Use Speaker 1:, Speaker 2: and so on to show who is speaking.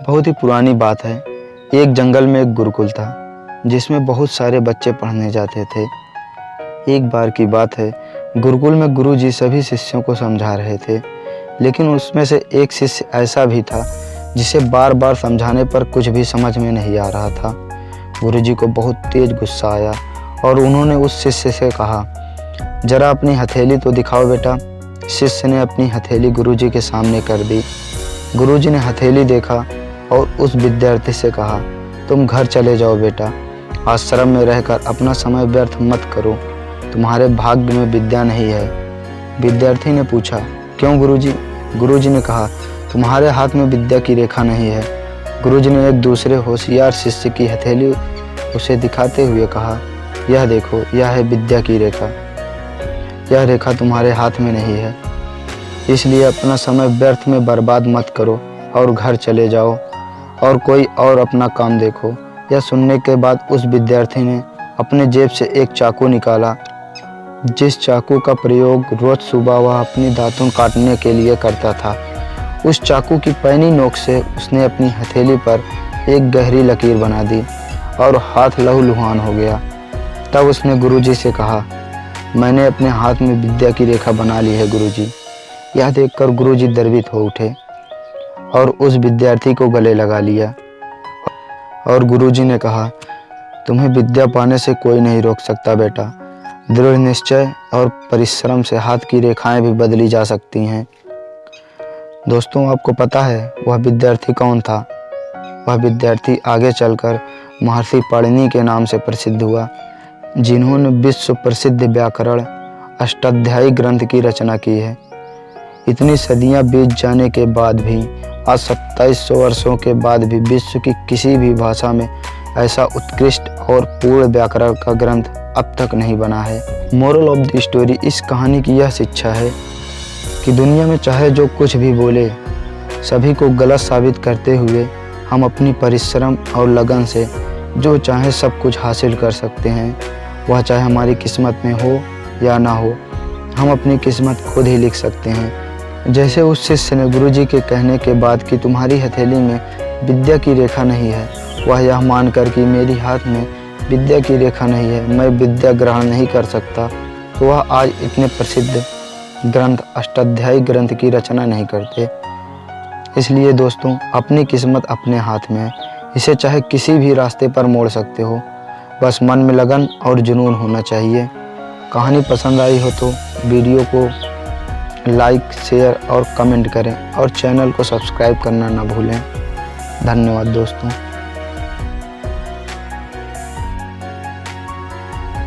Speaker 1: बहुत ही पुरानी बात है। एक जंगल में एक गुरुकुल था जिसमें बहुत सारे बच्चे पढ़ने जाते थे। एक बार की बात है, गुरुकुल में गुरुजी सभी शिष्यों को समझा रहे थे, लेकिन उसमें से एक शिष्य ऐसा भी था जिसे बार बार समझाने पर कुछ भी समझ में नहीं आ रहा था। गुरुजी को बहुत तेज गुस्सा आया और उन्होंने उस शिष्य से कहा, जरा अपनी हथेली तो दिखाओ बेटा। शिष्य ने अपनी हथेली गुरुजी के सामने कर दी। गुरुजी ने हथेली देखा और उस विद्यार्थी से कहा, तुम घर चले जाओ बेटा, आश्रम में रहकर अपना समय व्यर्थ मत करो, तुम्हारे भाग्य में विद्या नहीं है। विद्यार्थी ने पूछा, क्यों गुरुजी? गुरुजी ने कहा, तुम्हारे हाथ में विद्या की रेखा नहीं है। गुरुजी ने एक दूसरे होशियार शिष्य की हथेली उसे दिखाते हुए कहा, यह देखो, यह है विद्या की रेखा। यह रेखा तुम्हारे हाथ में नहीं है, इसलिए अपना समय व्यर्थ में बर्बाद मत करो और घर चले जाओ और कोई और अपना काम देखो। यह सुनने के बाद उस विद्यार्थी ने अपने जेब से एक चाकू निकाला, जिस चाकू का प्रयोग रोज सुबह वह अपनी दातुन काटने के लिए करता था। उस चाकू की पैनी नोक से उसने अपनी हथेली पर एक गहरी लकीर बना दी और हाथ लहूलुहान हो गया। तब उसने गुरुजी से कहा, मैंने अपने हाथ में विद्या की रेखा बना ली है गुरुजी। यह देखकर गुरुजी गर्वित हो उठे और उस विद्यार्थी को गले लगा लिया और गुरुजी ने कहा, तुम्हें विद्या पाने से कोई नहीं रोक सकता बेटा। दृढ़ निश्चय और परिश्रम से हाथ की रेखाएं भी बदली जा सकती हैं। दोस्तों, आपको पता है वह विद्यार्थी कौन था? वह विद्यार्थी आगे चलकर महर्षि पाणिनि के नाम से प्रसिद्ध हुआ, जिन्होंने विश्व प्रसिद्ध व्याकरण अष्टाध्यायी ग्रंथ की रचना की है। इतनी सदियां बीत जाने के बाद भी आज 2700 वर्षों के बाद भी विश्व की किसी भी भाषा में ऐसा उत्कृष्ट और पूर्ण व्याकरण का ग्रंथ अब तक नहीं बना है। मोरल ऑफ द स्टोरी, इस कहानी की यह शिक्षा है कि दुनिया में चाहे जो कुछ भी बोले, सभी को गलत साबित करते हुए हम अपनी परिश्रम और लगन से जो चाहे सब कुछ हासिल कर सकते हैं। वह चाहे हमारी किस्मत में हो या ना हो, हम अपनी किस्मत खुद ही लिख सकते हैं। जैसे उस शिष्य ने गुरुजी के कहने के बाद कि तुम्हारी हथेली में विद्या की रेखा नहीं है, वह यह मानकर कि मेरी हाथ में विद्या की रेखा नहीं है, मैं विद्या ग्रहण नहीं कर सकता, तो वह आज इतने प्रसिद्ध ग्रंथ अष्टाध्यायी ग्रंथ की रचना नहीं करते। इसलिए दोस्तों, अपनी किस्मत अपने हाथ में है, इसे चाहे किसी भी रास्ते पर मोड़ सकते हो, बस मन में लगन और जुनून होना चाहिए। कहानी पसंद आई हो तो वीडियो को लाइक, शेयर और कमेंट करें और चैनल को सब्सक्राइब करना ना भूलें। धन्यवाद दोस्तों।